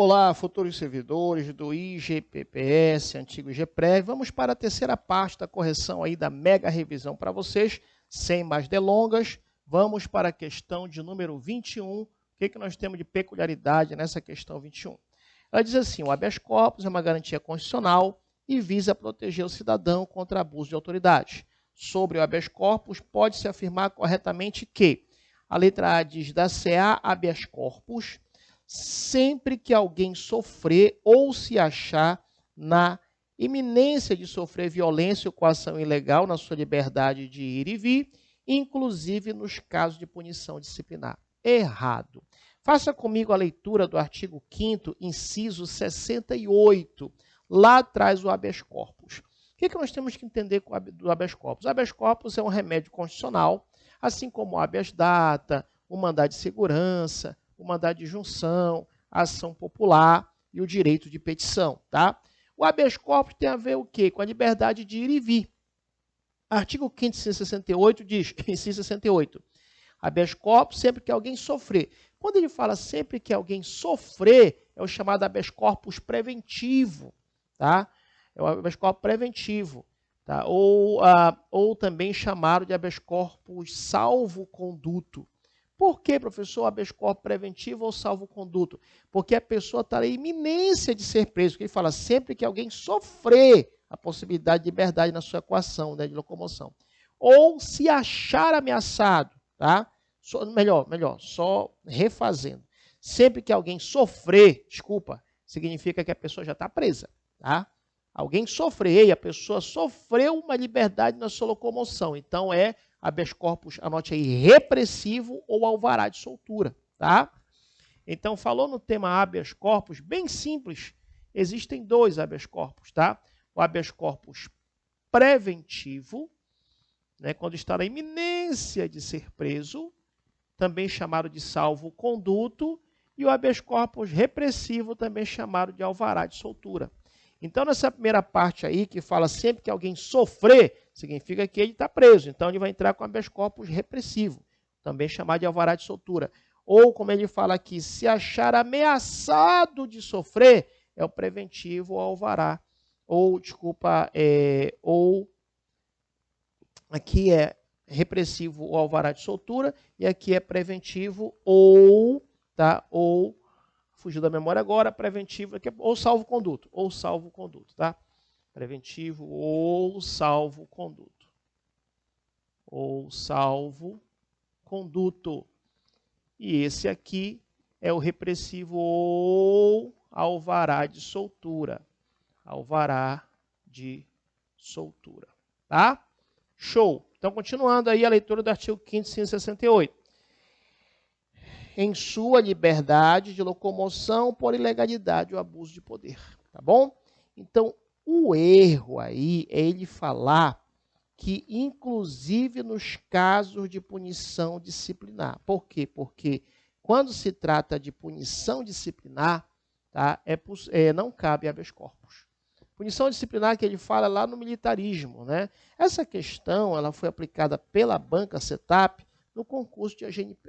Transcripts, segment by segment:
Olá, futuros servidores do IGPPS, antigo IGPREV. Vamos para a terceira parte da correção aí da mega revisão para vocês. Sem mais delongas, vamos para a questão de número 21. O que nós temos de peculiaridade nessa questão 21? Ela diz assim: o habeas corpus é uma garantia constitucional e visa proteger o cidadão contra abuso de autoridade. Sobre o habeas corpus, pode-se afirmar corretamente que a letra A diz: dar-se-á habeas corpus sempre que alguém sofrer ou se achar na iminência de sofrer violência ou coação ilegal na sua liberdade de ir e vir, inclusive nos casos de punição disciplinar. Errado. Faça comigo a leitura do artigo 5º, inciso 68. Lá traz o habeas corpus. O que nós temos que entender do habeas corpus? O habeas corpus é um remédio constitucional, assim como o habeas data, o mandado de segurança, o mandado de junção, a ação popular e o direito de petição, tá? O habeas corpus tem a ver o quê? Com a liberdade de ir e vir. Artigo 5º, inciso 68 diz, inciso 68, habeas corpus sempre que alguém sofrer. Quando ele fala sempre que alguém sofrer, é o chamado habeas corpus preventivo, tá? É o habeas corpus preventivo, tá? Ou também chamado de habeas corpus salvo-conduto. Por que, professor, habeas corpus preventivo ou salvo-conduto? Porque a pessoa está na iminência de ser preso. Ele fala sempre que alguém sofrer a possibilidade de liberdade na sua coação, né, de locomoção. Ou se achar ameaçado, tá? Melhor, só refazendo. Sempre que alguém sofrer, significa que a pessoa já está presa, tá? Alguém sofrer, a pessoa sofreu uma liberdade na sua locomoção. Então, é habeas corpus, anote aí, repressivo ou alvará de soltura, tá? Então, falou no tema habeas corpus, bem simples, existem dois habeas corpus, tá? O habeas corpus preventivo, né, quando está na iminência de ser preso, também chamado de salvo-conduto, e o habeas corpus repressivo, também chamado de alvará de soltura. Então, nessa primeira parte aí, que fala sempre que alguém sofrer, significa que ele está preso. Então, ele vai entrar com habeas corpus repressivo, também chamado de alvará de soltura. Ou, como ele fala aqui, se achar ameaçado de sofrer, é o preventivo ou alvará. Aqui é repressivo ou alvará de soltura, e aqui é preventivo ou fugiu da memória agora, preventivo, ou salvo-conduto, tá? Preventivo ou salvo-conduto. E esse aqui é o repressivo ou alvará de soltura. Tá? Show! Então, continuando aí a leitura do artigo 5º, inciso 68. Em sua liberdade de locomoção por ilegalidade ou abuso de poder, tá bom? Então, o erro aí é ele falar que, inclusive nos casos de punição disciplinar. Por quê? Porque quando se trata de punição disciplinar, tá, não cabe habeas corpus. Punição disciplinar que ele fala lá no militarismo, né? Essa questão ela foi aplicada pela banca CETAP no concurso de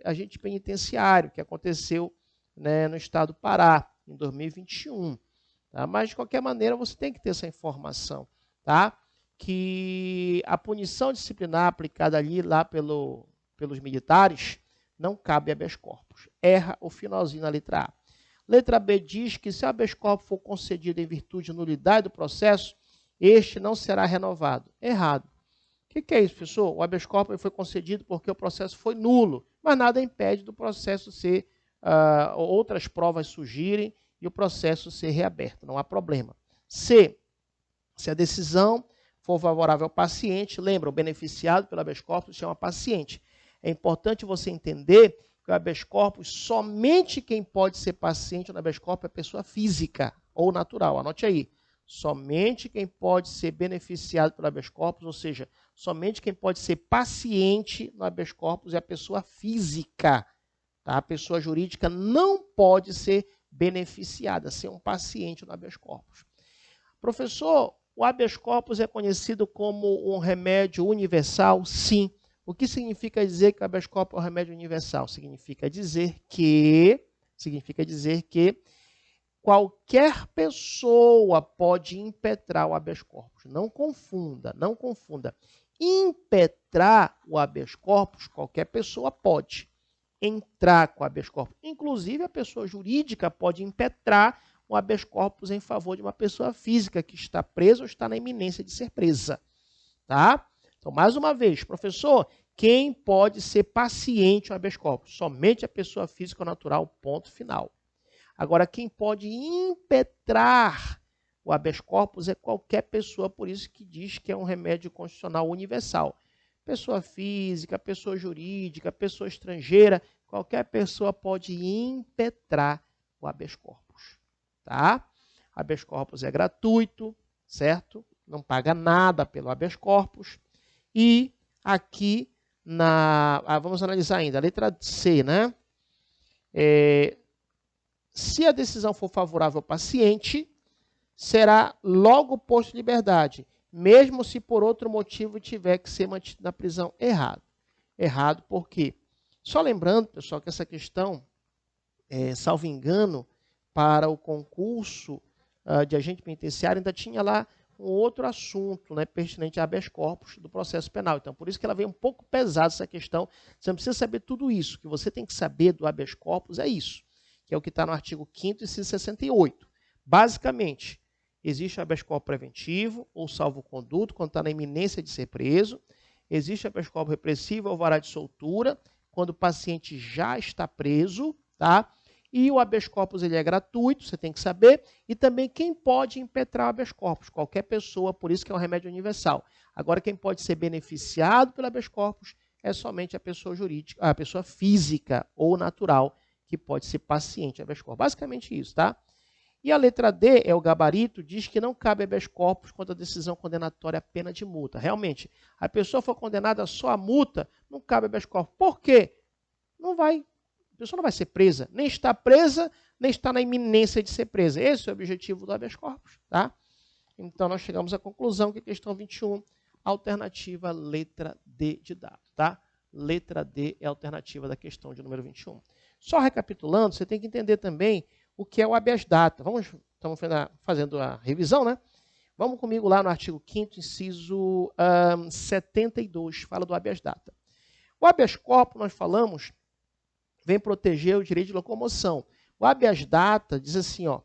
agente penitenciário, que aconteceu, né, no estado do Pará, em 2021. Tá? Mas, de qualquer maneira, você tem que ter essa informação, tá? Que a punição disciplinar aplicada ali lá pelos militares não cabe habeas corpus. Erra o finalzinho na letra A. Letra B diz que se o habeas corpus for concedido em virtude de nulidade do processo, este não será renovado. Errado. O que é isso, professor? O habeas corpus foi concedido porque o processo foi nulo, mas nada impede do processo ser, outras provas surgirem e o processo ser reaberto, não há problema. C, se a decisão for favorável ao paciente, lembra, o beneficiado pelo habeas corpus se chama paciente. É importante você entender que o habeas corpus, somente quem pode ser paciente no habeas corpus é pessoa física ou natural, anote aí. Somente quem pode ser beneficiado pelo habeas corpus, ou seja, somente quem pode ser paciente no habeas corpus é a pessoa física. Tá? A pessoa jurídica não pode ser beneficiada, ser um paciente no habeas corpus. Professor, o habeas corpus é conhecido como um remédio universal? Sim. O que significa dizer que o habeas corpus é um remédio universal? Significa dizer que qualquer pessoa pode impetrar o habeas corpus. Não confunda, não confunda. Impetrar o habeas corpus, qualquer pessoa pode. Entrar com o habeas corpus. Inclusive, a pessoa jurídica pode impetrar o habeas corpus em favor de uma pessoa física que está presa ou está na iminência de ser presa. Tá? Então, mais uma vez, professor, quem pode ser paciente no habeas corpus? Somente a pessoa física ou natural, ponto final. Agora, quem pode impetrar o habeas corpus é qualquer pessoa, por isso que diz que é um remédio constitucional universal. Pessoa física, pessoa jurídica, pessoa estrangeira, qualquer pessoa pode impetrar o habeas corpus. Tá? Habeas corpus é gratuito, certo? Não paga nada pelo habeas corpus. E aqui, vamos analisar ainda, a letra C, né? Se a decisão for favorável ao paciente, será logo posto em liberdade, mesmo se por outro motivo tiver que ser mantido na prisão. Errado. Errado por quê? Só lembrando, pessoal, que essa questão, salvo engano, para o concurso de agente penitenciário, ainda tinha lá um outro assunto, né, pertinente a habeas corpus do processo penal. Então, por isso que ela veio um pouco pesada essa questão. Você não precisa saber tudo isso. O que você tem que saber do habeas corpus é isso, que é o que está no artigo 5º, inciso 68. Basicamente, existe o habeas corpus preventivo ou salvo-conduto, quando está na iminência de ser preso. Existe o habeas corpus repressivo ou alvará de soltura, quando o paciente já está preso, tá? E o habeas corpus ele é gratuito, você tem que saber. E também quem pode impetrar o habeas corpus? Qualquer pessoa, por isso que é um remédio universal. Agora, quem pode ser beneficiado pelo habeas corpus é somente a pessoa jurídica, a pessoa física ou natural, que pode ser paciente habeas corpus. Basicamente isso, tá? E a letra D, é o gabarito, diz que não cabe habeas corpus quando a decisão condenatória é pena de multa. Realmente, a pessoa for condenada só a multa, não cabe habeas corpus. Por quê? A pessoa não vai ser presa, nem está presa, nem está na iminência de ser presa. Esse é o objetivo do habeas corpus, tá? Então, nós chegamos à conclusão que a questão 21, alternativa letra D de dado, tá? Letra D é a alternativa da questão de número 21. Só recapitulando, você tem que entender também o que é o habeas data. Estamos fazendo a revisão, né? Vamos comigo lá no artigo 5º, inciso 72, fala do habeas data. O habeas corpus, nós falamos, vem proteger o direito de locomoção. O habeas data diz assim, ó,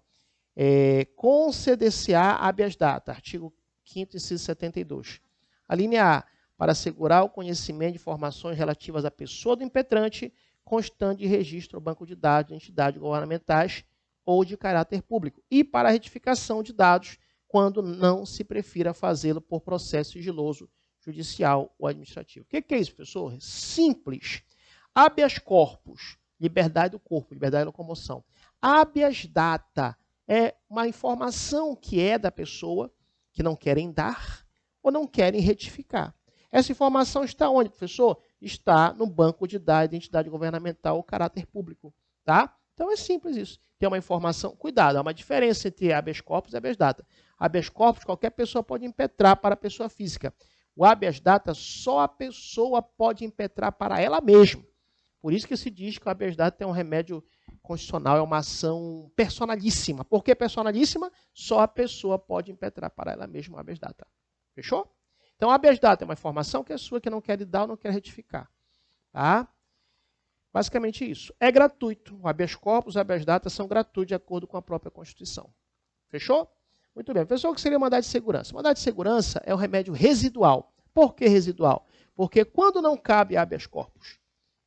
conceder-se-á habeas data, artigo 5º, inciso 72. A linha A, para assegurar o conhecimento de informações relativas à pessoa do impetrante, constante de registro ao banco de dados de entidades governamentais ou de caráter público, e para a retificação de dados, quando não se prefira fazê-lo por processo sigiloso, judicial ou administrativo. O que é isso, professor? Simples. Habeas corpus, liberdade do corpo, liberdade de locomoção. Habeas data é uma informação que é da pessoa, que não querem dar ou não querem retificar. Essa informação está onde, professor? Está no banco de dados de entidade governamental ou caráter público, tá? Então é simples isso. Tem uma informação, cuidado, há uma diferença entre habeas corpus e habeas data. Habeas corpus, qualquer pessoa pode impetrar para a pessoa física. O habeas data, só a pessoa pode impetrar para ela mesma. Por isso que se diz que o habeas data é um remédio constitucional, é uma ação personalíssima. Por que personalíssima? Só a pessoa pode impetrar para ela mesma o habeas data. Fechou? Então, o habeas data é uma informação que é sua, que não quer dar ou não quer retificar. Tá? Basicamente isso. É gratuito. O habeas corpus e o habeas data são gratuitos de acordo com a própria Constituição. Fechou? Muito bem. Professor, o que seria mandado de segurança? Mandado de segurança é um remédio residual. Por que residual? Porque quando não cabe habeas corpus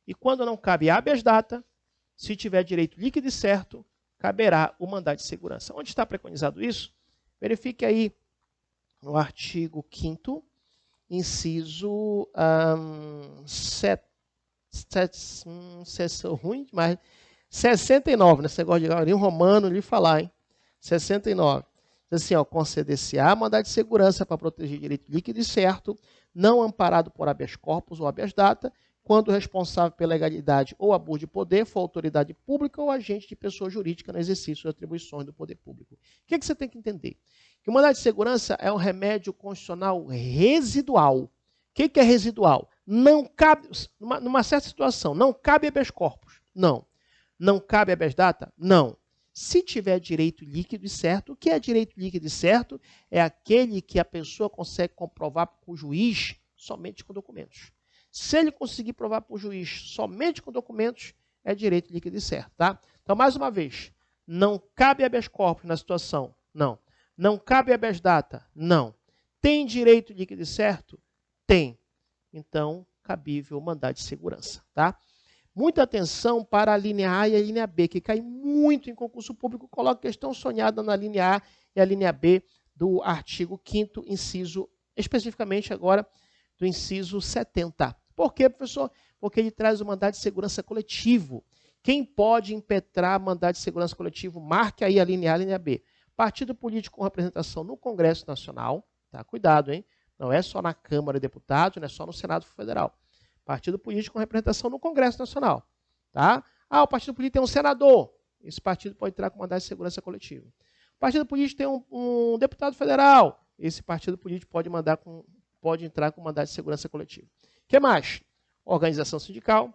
e quando não cabe habeas data, se tiver direito líquido e certo, caberá o mandado de segurança. Onde está preconizado isso? Verifique aí no artigo 5º, inciso 69, nesse negócio de romano, lhe falar, hein? 69. Diz assim, ó, conceder-se-á mandado de segurança para proteger direito líquido e certo, não amparado por habeas corpus ou habeas data, quando o responsável pela legalidade ou abuso de poder for autoridade pública ou agente de pessoa jurídica no exercício de atribuições do poder público. O que você tem que entender? Que o mandado de segurança é um remédio constitucional residual. O que é residual? Não cabe, numa certa situação, não cabe habeas corpus? Não. Não cabe habeas data? Não. Se tiver direito líquido e certo, o que é direito líquido e certo? É aquele que a pessoa consegue comprovar para o juiz somente com documentos. Se ele conseguir provar para o juiz somente com documentos, é direito líquido e certo, tá? Então, mais uma vez, não cabe habeas corpus na situação? Não. Não cabe habeas data? Não. Tem direito líquido e certo? Tem. Então, cabível o mandado de segurança, tá? Muita atenção para a linha A e a linha B, que cai muito em concurso público, coloca questão sonhada na linha A e a linha B do artigo 5º, inciso, especificamente agora, do inciso 70. Por quê, professor? Porque ele traz o mandado de segurança coletivo. Quem pode impetrar mandado de segurança coletivo, marque aí a linha A e a linha B. Partido político com representação no Congresso Nacional, tá? Cuidado, hein? Não é só na Câmara de Deputados, não é só no Senado Federal. Partido político com representação no Congresso Nacional. Tá? Ah, o partido político tem um senador. Esse partido pode entrar com mandado de segurança coletiva. O partido político tem um deputado federal. Esse partido político pode entrar com mandado de segurança coletiva. O que mais? Organização sindical,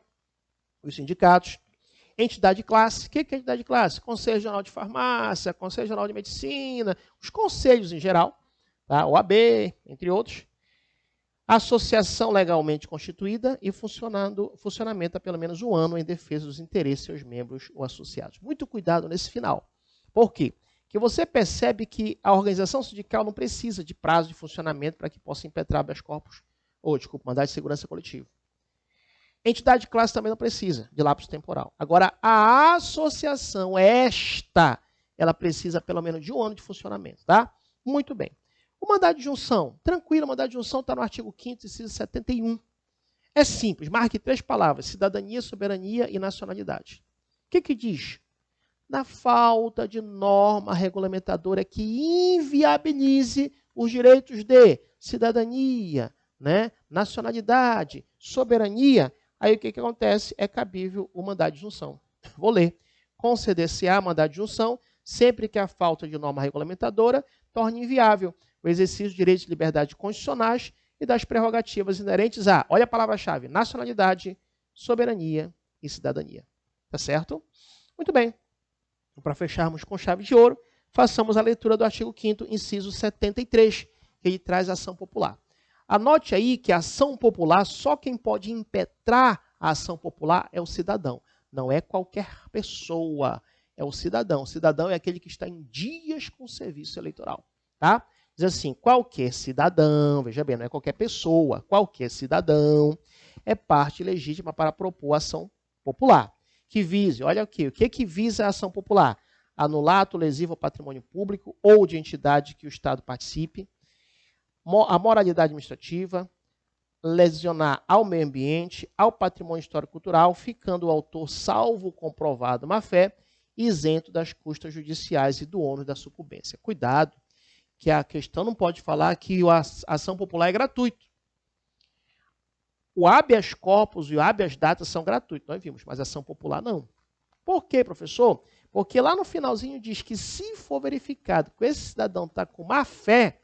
os sindicatos, entidade de classe. O que é entidade de classe? Conselho Regional de Farmácia, Conselho Regional de Medicina, os conselhos em geral, tá? OAB, entre outros. Associação legalmente constituída e funcionamento há pelo menos um ano em defesa dos interesses de seus membros ou associados. Muito cuidado nesse final. Por quê? Porque você percebe que a organização sindical não precisa de prazo de funcionamento para que possa impetrar habeas corpus, mandado de segurança coletivo. Entidade de classe também não precisa de lapso temporal. Agora, a associação, ela precisa pelo menos de um ano de funcionamento, tá? Muito bem. O mandado de junção, tranquilo, o mandado de junção está no artigo 5º, inciso 71. É simples, marque 3 palavras, cidadania, soberania e nacionalidade. O que diz? Na falta de norma regulamentadora que inviabilize os direitos de cidadania, né, nacionalidade, soberania, aí o que acontece? É cabível o mandado de junção. Vou ler. Conceder-se-á mandado de junção sempre que a falta de norma regulamentadora torne inviável o exercício de direitos e liberdades constitucionais e das prerrogativas inerentes a, olha a palavra-chave, nacionalidade, soberania e cidadania. Tá certo? Muito bem. Para fecharmos com chave de ouro, façamos a leitura do artigo 5º, inciso 73, que ele traz a ação popular. Anote aí que a ação popular, só quem pode impetrar a ação popular é o cidadão. Não é qualquer pessoa, é o cidadão. O cidadão é aquele que está em dias com o serviço eleitoral. Tá? Diz assim, qualquer cidadão, veja bem, não é qualquer pessoa, qualquer cidadão é parte legítima para propor ação popular. Que vise, olha aqui, o que visa a ação popular? Anular ato lesivo ao patrimônio público ou de entidade que o Estado participe, a moralidade administrativa, lesionar ao meio ambiente, ao patrimônio histórico-cultural, ficando o autor, salvo comprovado má-fé, isento das custas judiciais e do ônus da sucumbência. Cuidado, que a questão não pode falar que a ação popular é gratuito. O habeas corpus e o habeas data são gratuitos, nós vimos, mas a ação popular não. Por quê, professor? Porque lá no finalzinho diz que se for verificado que esse cidadão está com má fé,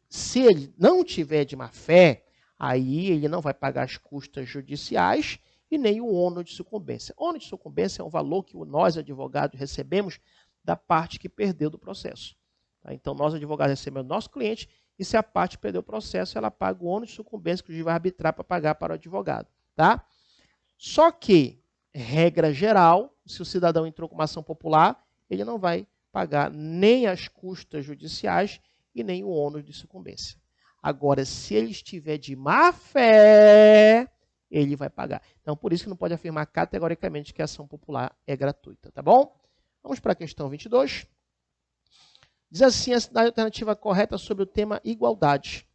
se ele não tiver de má fé, aí ele não vai pagar as custas judiciais e nem o ônus de sucumbência. O ônus de sucumbência é um valor que nós, advogados, recebemos da parte que perdeu do processo. Tá? Então, nós, advogados, recebemos do nosso cliente e se a parte perdeu o processo, ela paga o ônus de sucumbência que o juiz vai arbitrar para pagar para o advogado. Tá? Só que, regra geral, se o cidadão entrou com uma ação popular, ele não vai pagar nem as custas judiciais e nem o ônus de sucumbência. Agora, se ele estiver de má fé, ele vai pagar. Então, por isso que não pode afirmar categoricamente que a ação popular é gratuita, tá bom? Vamos para a questão 22. Diz assim, a alternativa correta sobre o tema igualdade.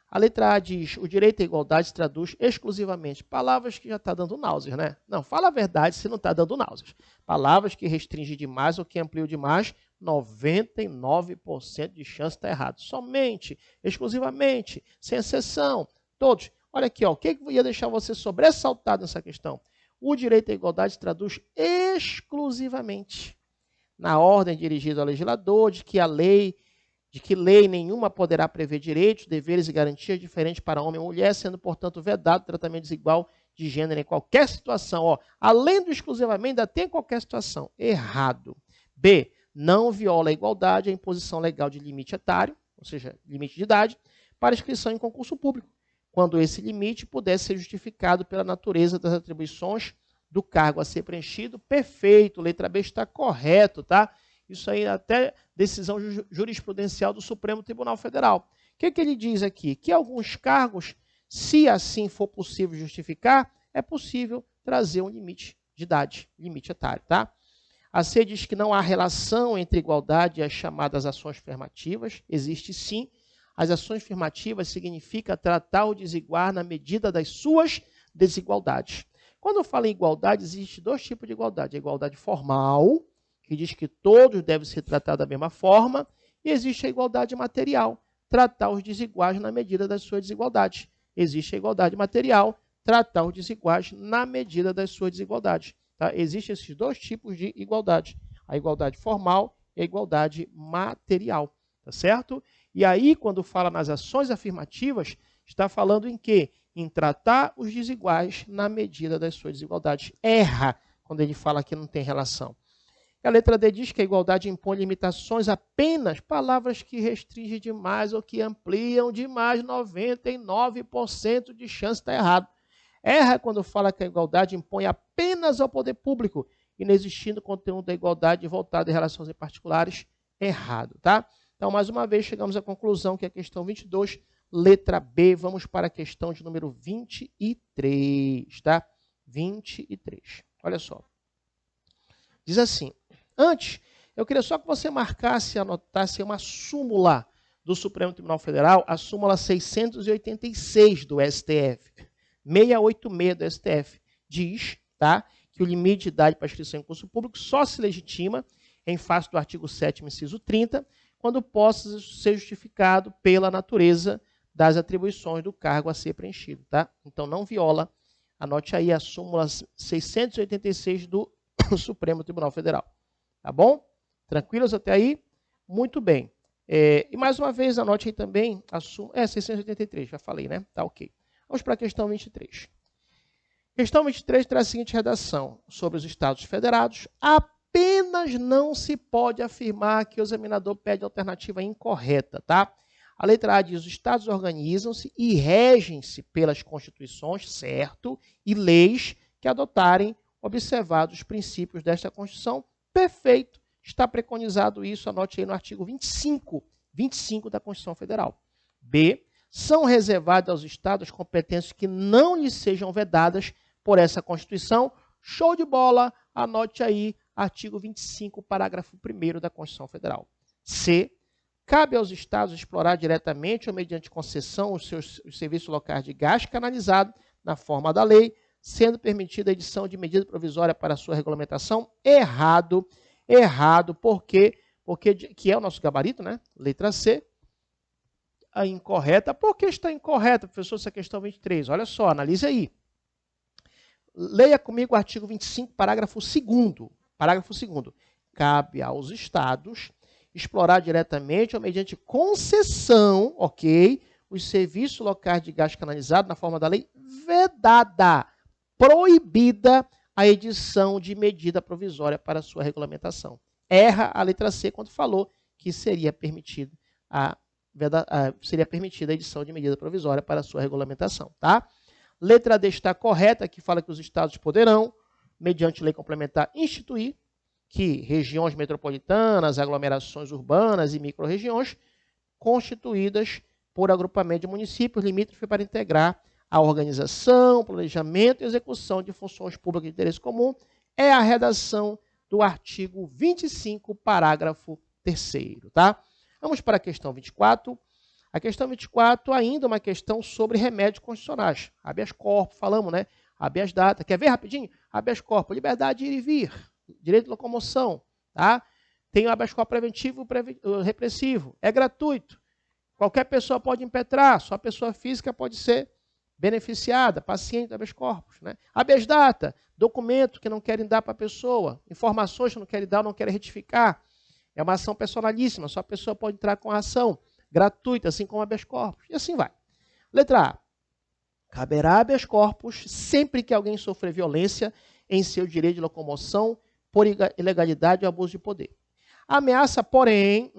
A letra A diz, o direito à igualdade se traduz exclusivamente. Palavras que já está dando náuseas, né? Não, fala a verdade se não está dando náuseas. Palavras que restringem demais ou que ampliam demais, 99% de chance está errado. Somente, exclusivamente, sem exceção, todos. Olha aqui, ó, o que ia deixar você sobressaltado nessa questão? O direito à igualdade se traduz exclusivamente na ordem dirigida ao legislador de que lei nenhuma poderá prever direitos, deveres e garantias diferentes para homem e mulher, sendo, portanto, vedado tratamento desigual de gênero em qualquer situação. Ó, além do exclusivamente, ainda tem qualquer situação. Errado. B, não viola a igualdade, a imposição legal de limite etário, ou seja, limite de idade, para inscrição em concurso público, quando esse limite puder ser justificado pela natureza das atribuições do cargo a ser preenchido. Perfeito, letra B está correto, tá? Isso aí é até decisão jurisprudencial do Supremo Tribunal Federal. O que ele diz aqui? Que alguns cargos, se assim for possível justificar, é possível trazer um limite de idade, limite etário, tá? A C diz que não há relação entre igualdade e as chamadas ações afirmativas. Existe sim. As ações afirmativas significa tratar o desigual na medida das suas desigualdades. Quando eu falo em igualdade, existem dois tipos de igualdade. A igualdade formal, que diz que todos devem ser tratados da mesma forma, e existe a igualdade material, tratar os desiguais na medida das suas desigualdades. Existe a igualdade material, tratar os desiguais na medida das suas desigualdades. Tá? Existem esses dois tipos de igualdade, a igualdade formal e a igualdade material, tá certo? E aí, quando fala nas ações afirmativas, está falando em quê? Em tratar os desiguais na medida das suas desigualdades. Erra quando ele fala que não tem relação. A letra D diz que a igualdade impõe limitações apenas, palavras que restringem demais ou que ampliam demais, 99% de chance está errado. Erra quando fala que a igualdade impõe apenas ao poder público, inexistindo conteúdo da igualdade voltado em relações em particulares. Errado, tá? Então, mais uma vez, chegamos à conclusão que a questão 22, letra B, vamos para a questão de número 23, tá? 23. Olha só. Diz assim, antes, eu queria só que você marcasse e anotasse uma súmula do Supremo Tribunal Federal, a súmula 686 do STF, 686 do STF, diz, tá, que o limite de idade para inscrição em concurso público só se legitima em face do artigo 7º, inciso 30, quando possa ser justificado pela natureza das atribuições do cargo a ser preenchido, tá? Então, não viola. Anote aí a súmula 686 do Supremo Tribunal Federal. Tá bom? Tranquilos até aí? Muito bem. E mais uma vez, anote aí também a súmula... 683, já falei, né? Tá ok. Vamos para a questão 23. Questão 23 traz a seguinte redação. Sobre os Estados Federados, apenas não se pode afirmar que o examinador pede alternativa incorreta, tá? A letra A diz, os Estados organizam-se e regem-se pelas constituições, certo, e leis que adotarem, observados os princípios desta Constituição. Perfeito, está preconizado isso, anote aí no artigo 25 da Constituição Federal. B, são reservadas aos Estados competências que não lhes sejam vedadas por essa Constituição. Show de bola, anote aí, artigo 25, parágrafo 1º da Constituição Federal. C, cabe aos Estados explorar diretamente ou mediante concessão os serviços locais de gás canalizado na forma da lei, sendo permitida a edição de medida provisória para sua regulamentação. Errado, errado, por quê? Porque que é o nosso gabarito, né? Letra C. A incorreta. Por que está incorreta, professor, essa questão 23? Olha só, analise aí. Leia comigo o artigo 25, parágrafo 2º. Parágrafo 2º. Cabe aos Estados explorar diretamente ou mediante concessão, ok, os serviços locais de gás canalizado na forma da lei, vedada, proibida a edição de medida provisória para sua regulamentação. Erra a letra C quando falou que seria permitida a edição de medida provisória para sua regulamentação, tá? Letra D está correta, que fala que os Estados poderão, mediante lei complementar, instituir que regiões metropolitanas, aglomerações urbanas e microrregiões constituídas por agrupamento de municípios limítrofes para integrar a organização, planejamento e execução de funções públicas de interesse comum. É a redação do artigo 25, parágrafo 3º, tá? Vamos para a questão 24. A questão 24 ainda é uma questão sobre remédios constitucionais. Habeas corpus, falamos, né? Habeas data. Quer ver rapidinho? Habeas corpus, liberdade de ir e vir, direito de locomoção, tá? Tem o habeas corpus preventivo e repressivo. É gratuito. Qualquer pessoa pode impetrar, só a pessoa física pode ser beneficiada, paciente do habeas corpus, né? Habeas data, documento que não querem dar para a pessoa, informações que não querem dar ou não querem retificar. É uma ação personalíssima, só a pessoa pode entrar com a ação gratuita, assim como habeas corpus. E assim vai. Letra A. caberá habeas corpus sempre que alguém sofrer violência em seu direito de locomoção por ilegalidade ou abuso de poder. A ameaça, porém,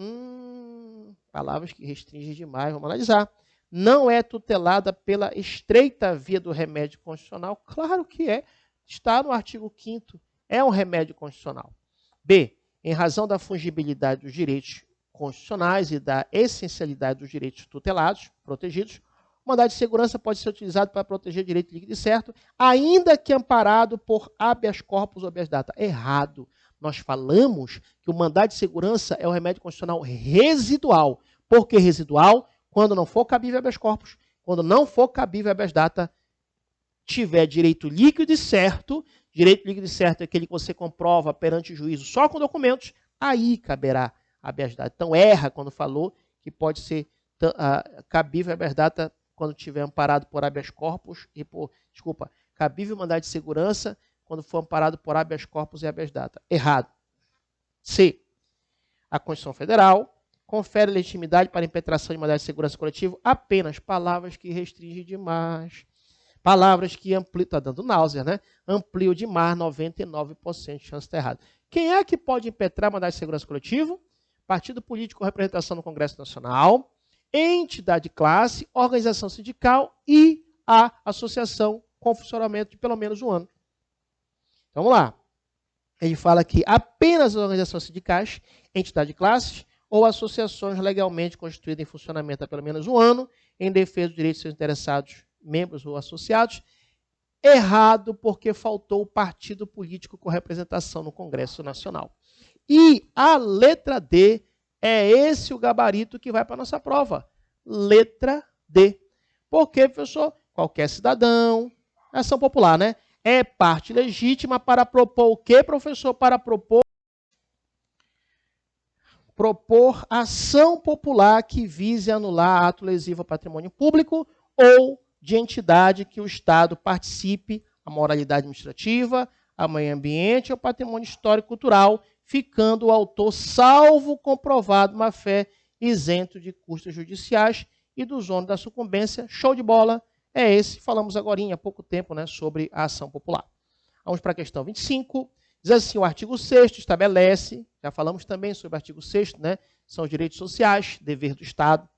palavras que restringem demais, vamos analisar, não é tutelada pela estreita via do remédio constitucional. Claro que é, está no artigo 5º, é um remédio constitucional. B, em razão da fungibilidade dos direitos constitucionais e da essencialidade dos direitos tutelados, protegidos, o mandado de segurança pode ser utilizado para proteger direito líquido e certo, ainda que amparado por habeas corpus ou habeas data. Errado. Nós falamos que o mandado de segurança é o remédio constitucional residual. Por que residual? Quando não for cabível habeas corpus, quando não for cabível habeas data, tiver direito líquido e certo, direito líquido e certo é aquele que você comprova perante o juízo só com documentos, aí caberá habeas data. Então erra quando falou que pode ser cabível habeas data quando tiver amparado por habeas corpus e por, cabível mandado de segurança quando for amparado por habeas corpus e habeas data. Errado. C. A Constituição Federal confere legitimidade para a impetração de mandado de segurança coletivo apenas palavras que restringem demais. Palavras que ampliam, está dando náusea, né? Ampliam demais, 99% de chance de estar errado. Quem é que pode impetrar mandado de segurança coletivo? Partido político com representação no Congresso Nacional, entidade de classe, organização sindical e a associação com funcionamento de pelo menos um ano. Então, vamos lá. Ele fala que apenas as organizações sindicais, entidade de classes ou associações legalmente constituídas em funcionamento há pelo menos um ano, em defesa dos direitos dos seus interessados, membros ou associados. Errado, porque faltou o partido político com representação no Congresso Nacional. E a letra D é esse o gabarito que vai para a nossa prova. Letra D. Por quê, professor? Qualquer cidadão, ação popular, né? É parte legítima para propor o quê, professor? Para propor ação popular que vise anular ato lesivo ao patrimônio público ou de entidade que o Estado participe, a moralidade administrativa, a meio ambiente ou patrimônio histórico e cultural, ficando o autor salvo comprovado má-fé, isento de custos judiciais e dos ônus da sucumbência. Show de bola! É esse, falamos agora há pouco tempo, né, sobre a ação popular. Vamos para a questão 25. Diz assim, o artigo 6º estabelece, já falamos também sobre o artigo 6º, né, são os direitos sociais, dever do Estado.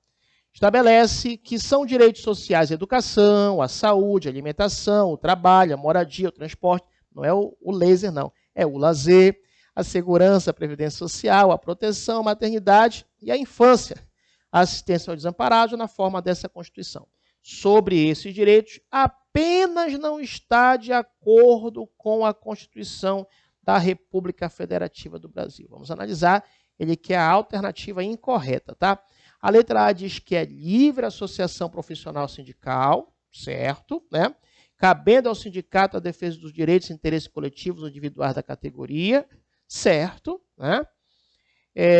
Estabelece que são direitos sociais a educação, a saúde, a alimentação, o trabalho, a moradia, o transporte, não é o laser, não, é o lazer, a segurança, a previdência social, a proteção, a maternidade e a infância, a assistência ao desamparado na forma dessa Constituição. Sobre esses direitos, apenas não está de acordo com a Constituição da República Federativa do Brasil. Vamos analisar, ele quer a alternativa incorreta, tá? A letra A diz que é livre associação profissional sindical, certo, né? Cabendo ao sindicato a defesa dos direitos e interesses coletivos ou individuais da categoria, certo, né?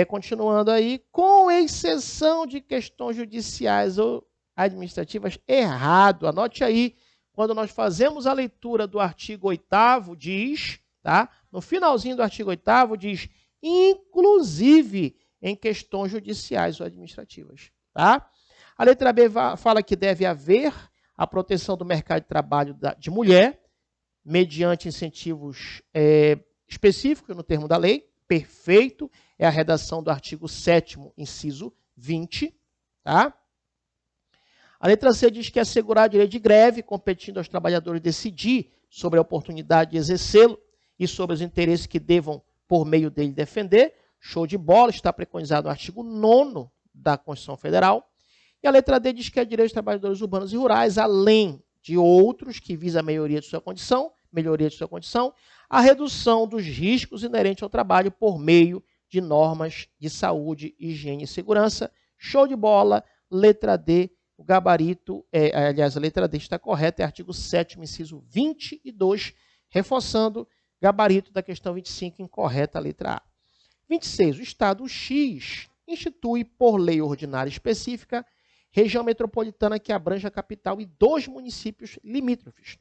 Continuando aí, com exceção de questões judiciais ou administrativas, errado. Anote aí, quando nós fazemos a leitura do artigo 8º, diz, tá? No finalzinho do artigo 8º, diz, inclusive em questões judiciais ou administrativas, tá? A letra B fala que deve haver a proteção do mercado de trabalho de mulher, mediante incentivos específicos no termo da lei, perfeito, é a redação do artigo 7º, inciso 20, tá? A letra C diz que assegurar direito de greve, competindo aos trabalhadores decidir sobre a oportunidade de exercê-lo e sobre os interesses que devam, por meio dele, defender. Show de bola, está preconizado no artigo 9º da Constituição Federal. E a letra D diz que é direito dos trabalhadores urbanos e rurais, além de outros que visa a melhoria de sua condição, a redução dos riscos inerentes ao trabalho por meio de normas de saúde, higiene e segurança. Show de bola, letra D. O gabarito, aliás, a letra D está correta, é artigo 7º, inciso 22, reforçando gabarito da questão 25, incorreta, a letra A. 26. O Estado X institui, por lei ordinária específica, região metropolitana que abrange a capital e 2 municípios limítrofes,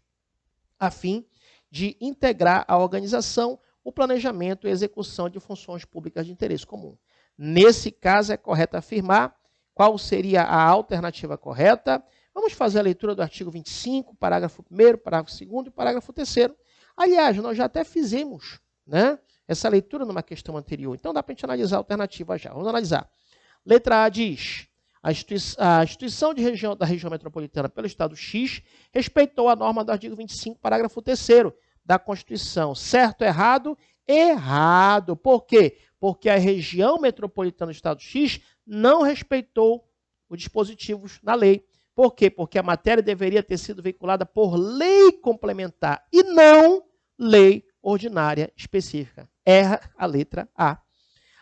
a fim de integrar a organização, o planejamento e execução de funções públicas de interesse comum. Nesse caso, é correto afirmar. Qual seria a alternativa correta? Vamos fazer a leitura do artigo 25, parágrafo 1º, parágrafo 2º e parágrafo 3º. Aliás, nós já até fizemos, né, essa leitura numa questão anterior. Então, dá para a gente analisar a alternativa já. Vamos analisar. Letra A diz: a instituição da região metropolitana pelo Estado X respeitou a norma do artigo 25, parágrafo 3º da Constituição. Certo ou errado? Errado. Por quê? Porque a região metropolitana do Estado X não respeitou os dispositivos na lei. Por quê? Porque a matéria deveria ter sido veiculada por lei complementar e não lei ordinária específica. Erra a letra A.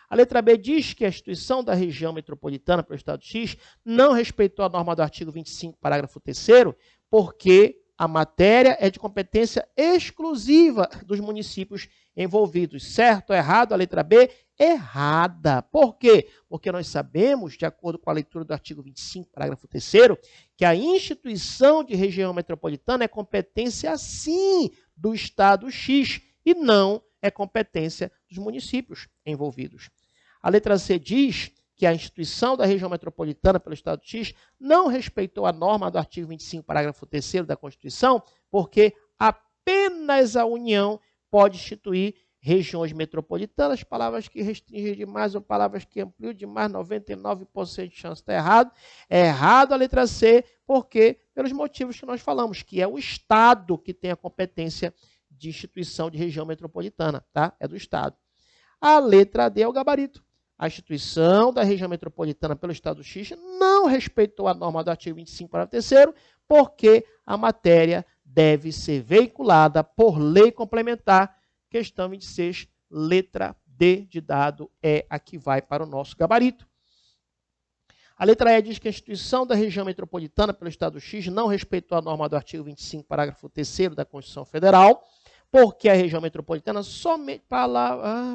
A letra B diz que a instituição da região metropolitana pelo Estado X não respeitou a norma do artigo 25, parágrafo 3º, porque a matéria é de competência exclusiva dos municípios envolvidos. Certo ou errado? A letra B, errada. Por quê? Porque nós sabemos, de acordo com a leitura do artigo 25, parágrafo 3º, que a instituição de região metropolitana é competência, sim, do Estado X e não é competência dos municípios envolvidos. A letra C diz que a instituição da região metropolitana pelo Estado X não respeitou a norma do artigo 25, parágrafo 3º da Constituição, porque apenas a União pode instituir regiões metropolitanas, palavras que restringem demais ou palavras que ampliam demais, 99% de chance de estar errado. É errado a letra C, porque pelos motivos que nós falamos, que é o Estado que tem a competência de instituição de região metropolitana, tá? É do Estado. A letra D é o gabarito. A instituição da região metropolitana pelo Estado X não respeitou a norma do artigo 25, parágrafo 3º, porque a matéria deve ser veiculada por lei complementar. Questão 26, letra D de dado é a que vai para o nosso gabarito. A letra E diz que a instituição da região metropolitana pelo Estado X não respeitou a norma do artigo 25, parágrafo 3º da Constituição Federal, porque a região metropolitana somente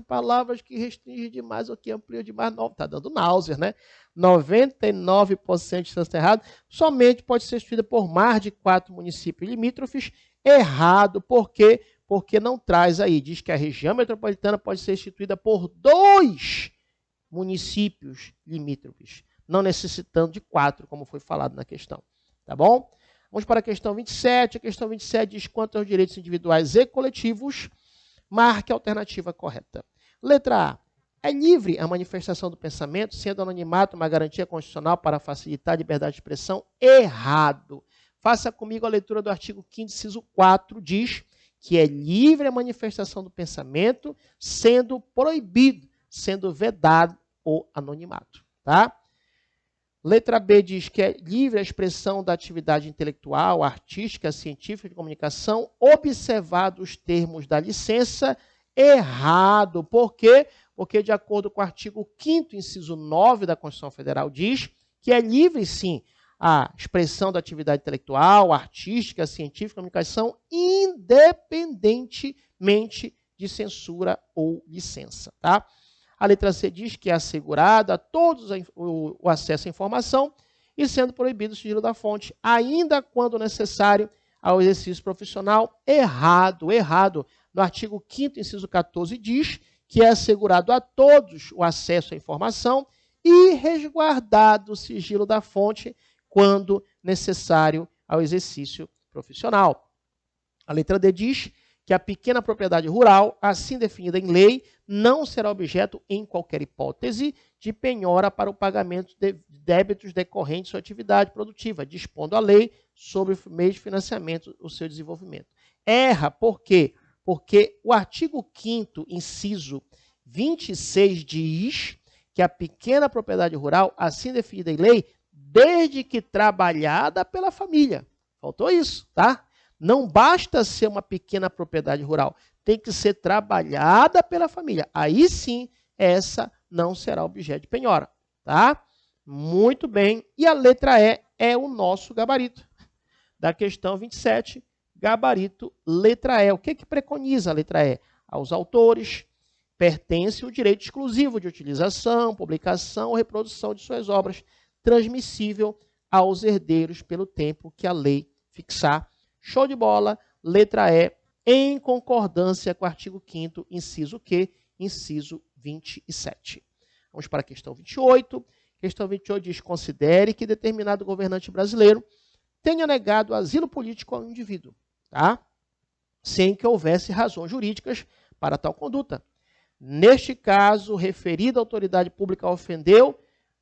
palavras que restringem demais ou que ampliam demais, está dando náuseas, né? 99% de chance de errado, somente pode ser instituída por mais de 4 municípios limítrofes. Errado, por quê? Porque não traz aí, diz que a região metropolitana pode ser instituída por 2 municípios limítrofes, não necessitando de 4, como foi falado na questão, tá bom? Vamos para a questão 27. A questão 27 diz quanto aos direitos individuais e coletivos. Marque a alternativa correta. Letra A. É livre a manifestação do pensamento, sendo o anonimato uma garantia constitucional para facilitar a liberdade de expressão? Errado. Faça comigo a leitura do artigo 5º, inciso 4, diz que é livre a manifestação do pensamento, sendo proibido, sendo vedado o anonimato, tá? Letra B diz que é livre a expressão da atividade intelectual, artística, científica de comunicação, observados os termos da licença. Errado. Por quê? Porque, de acordo com o artigo 5º, inciso 9 da Constituição Federal, diz que é livre, sim, a expressão da atividade intelectual, artística, científica de comunicação, independentemente de censura ou licença, tá? A letra C diz que é assegurado a todos o acesso à informação e sendo proibido o sigilo da fonte, ainda quando necessário ao exercício profissional. Errado, errado. No artigo 5º, inciso 14, diz que é assegurado a todos o acesso à informação e resguardado o sigilo da fonte quando necessário ao exercício profissional. A letra D diz que a pequena propriedade rural, assim definida em lei, não será objeto, em qualquer hipótese, de penhora para o pagamento de débitos decorrentes de sua atividade produtiva, dispondo a lei sobre o meio de financiamento do seu desenvolvimento. Erra, por quê? Porque o artigo 5º, inciso 26, diz que a pequena propriedade rural, assim definida em lei, desde que trabalhada pela família. Faltou isso, tá? Não basta ser uma pequena propriedade rural, tem que ser trabalhada pela família. Aí sim, essa não será objeto de penhora, tá? Muito bem. E a letra E é o nosso gabarito da questão 27, gabarito letra E. O que preconiza a letra E? Aos autores pertence o direito exclusivo de utilização, publicação ou reprodução de suas obras, transmissível aos herdeiros pelo tempo que a lei fixar. Show de bola, letra E, em concordância com o artigo 5º, inciso Q, inciso 27. Vamos para a questão 28. Questão 28 diz: considere que determinado governante brasileiro tenha negado asilo político ao indivíduo, tá? Sem que houvesse razões jurídicas para tal conduta. Neste caso, referida autoridade pública ofendeu,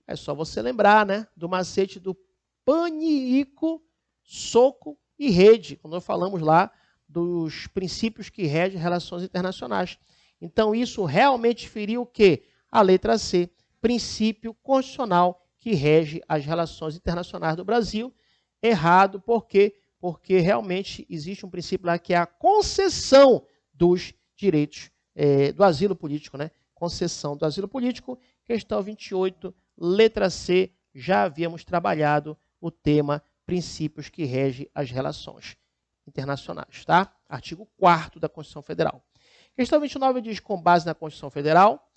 é só você lembrar, né, do macete do panico, soco e rede, quando nós falamos lá dos princípios que regem relações internacionais. Então, isso realmente feriu o quê? A letra C, princípio constitucional que rege as relações internacionais do Brasil. Errado, por quê? Porque realmente existe um princípio lá que é a concessão dos direitos do asilo político, né? Concessão do asilo político, questão 28, letra C, já havíamos trabalhado o tema princípios que regem as relações internacionais, tá? Artigo 4º da Constituição Federal. Questão 29 diz, com base na Constituição Federal,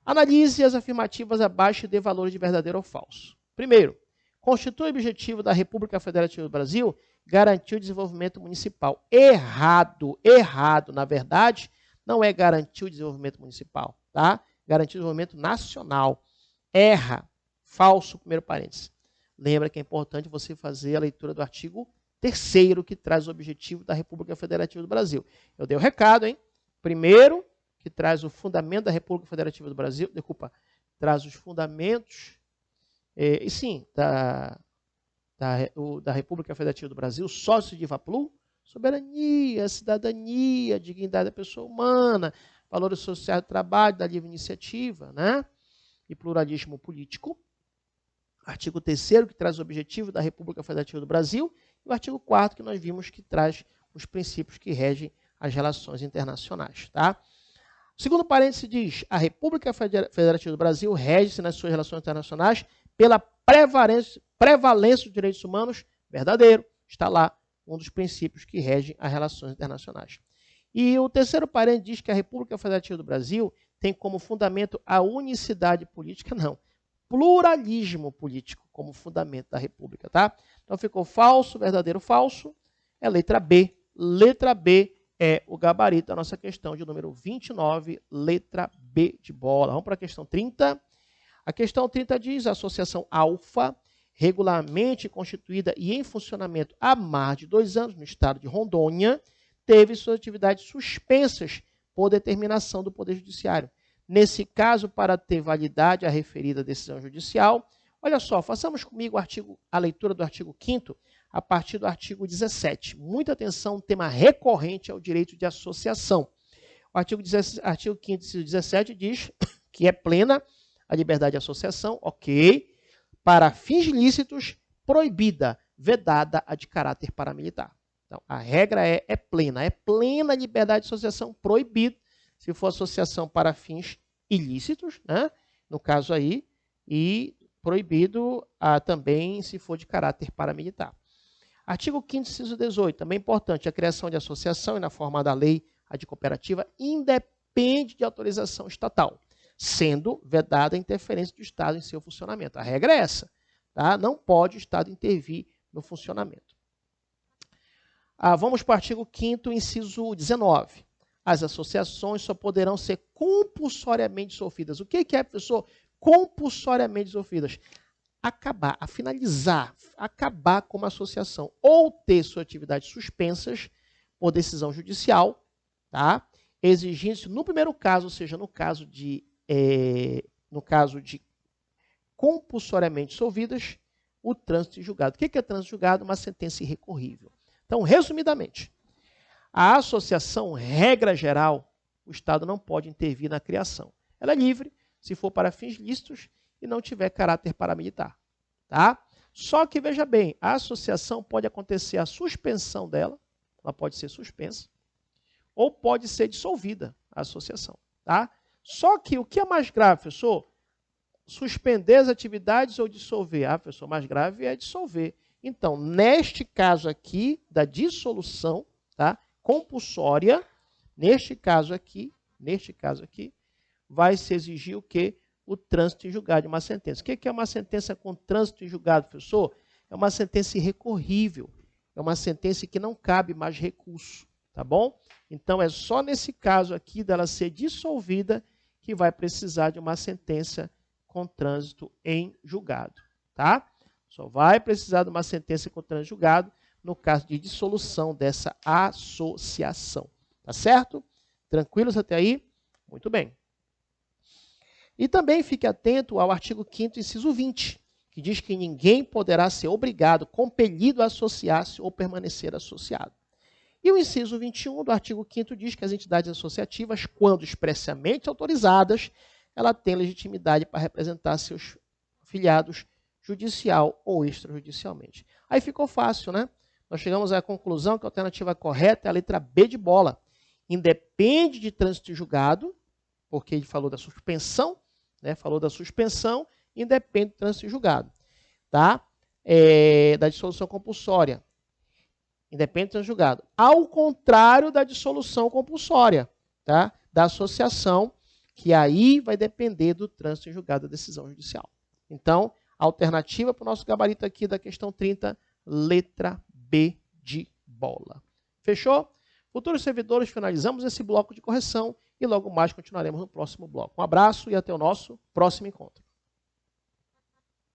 analise as afirmativas abaixo e dê valores de verdadeiro ou falso. Primeiro, constitui o objetivo da República Federativa do Brasil garantir o desenvolvimento municipal. Errado, errado. Na verdade, não é garantir o desenvolvimento municipal, tá? Garantir o desenvolvimento nacional. Erra. Falso, primeiro parênteses. Lembra que é importante você fazer a leitura do artigo 3º, que traz o objetivo da República Federativa do Brasil. Eu dei o recado, hein? Primeiro, que traz o fundamento da República Federativa do Brasil, traz os fundamentos, da República Federativa do Brasil, sócio de Vaplu, soberania, cidadania, dignidade da pessoa humana, valores sociais do trabalho, da livre iniciativa, né? E pluralismo político. Artigo 3º, que traz o objetivo da República Federativa do Brasil, e o artigo 4º, que nós vimos que traz os princípios que regem as relações internacionais, tá? O segundo parêntese diz, a República Federativa do Brasil rege-se nas suas relações internacionais pela prevalência dos direitos humanos, verdadeiro, está lá um dos princípios que regem as relações internacionais. E o terceiro parêntese diz que a República Federativa do Brasil tem como fundamento a unicidade política, não, pluralismo político como fundamento da República, tá? Então ficou falso, verdadeiro, falso, é letra B. Letra B é o gabarito da nossa questão de número 29, letra B de bola. Vamos para a questão 30. A questão 30 diz, a Associação Alfa, regularmente constituída e em funcionamento há mais de 2 anos no estado de Rondônia, teve suas atividades suspensas por determinação do Poder Judiciário. Nesse caso, para ter validade a referida decisão judicial, olha só, façamos comigo a leitura do artigo 5º, a partir do artigo 17. Muita atenção, um tema recorrente é o direito de associação. O artigo 5º, inciso 17 diz que é plena a liberdade de associação, ok, para fins ilícitos, proibida, vedada a de caráter paramilitar. Então, a regra é plena a liberdade de associação, proibido, se for associação para fins ilícitos, né? No caso aí, e proibido também se for de caráter paramilitar. Artigo 5º, inciso 18, também importante, a criação de associação e na forma da lei, a de cooperativa, independe de autorização estatal, sendo vedada a interferência do Estado em seu funcionamento. A regra é essa, tá? Não pode o Estado intervir no funcionamento. Vamos para o artigo 5º, inciso 19. As associações só poderão ser compulsoriamente dissolvidas. O que é, professor? Compulsoriamente dissolvidas. Acabar com uma associação ou ter suas atividades suspensas por decisão judicial, tá? Exigindo-se, no primeiro caso, ou seja, no caso de compulsoriamente dissolvidas, o trânsito em julgado. O que é trânsito em julgado? Uma sentença irrecorrível. Então, resumidamente, a associação, regra geral, o Estado não pode intervir na criação. Ela é livre, se for para fins lícitos e não tiver caráter paramilitar. Tá? Só que, veja bem, a associação pode acontecer a suspensão dela, ela pode ser suspensa, ou pode ser dissolvida a associação. Tá? Só que o que é mais grave, professor? Suspender as atividades ou dissolver? Professor, mais grave é dissolver. Então, neste caso aqui, da dissolução, tá? Compulsória, neste caso aqui, vai se exigir o quê? O trânsito em julgado de uma sentença. O que é uma sentença com trânsito em julgado, professor? É uma sentença irrecorrível. É uma sentença que não cabe mais recurso, tá bom? Então, é só nesse caso aqui dela ser dissolvida que vai precisar de uma sentença com trânsito em julgado, tá? Só vai precisar de uma sentença com trânsito julgado no caso de dissolução dessa associação. Tá certo? Tranquilos até aí? Muito bem. E também fique atento ao artigo 5º, inciso 20, que diz que ninguém poderá ser obrigado, compelido a associar-se ou permanecer associado. E o inciso 21 do artigo 5º diz que as entidades associativas, quando expressamente autorizadas, ela tem legitimidade para representar seus filiados judicial ou extrajudicialmente. Aí ficou fácil, né? Nós chegamos à conclusão que a alternativa correta é a letra B de bola. Independe de trânsito julgado, porque ele falou da suspensão, né? Falou da suspensão, independe do trânsito julgado. Tá? Da dissolução compulsória. Independe do trânsito julgado. Ao contrário da dissolução compulsória, tá? Da associação, que aí vai depender do trânsito julgado da decisão judicial. Então, a alternativa para o nosso gabarito aqui da questão 30, letra B de bola. Fechou? Futuros servidores, finalizamos esse bloco de correção e logo mais continuaremos no próximo bloco. Um abraço e até o nosso próximo encontro.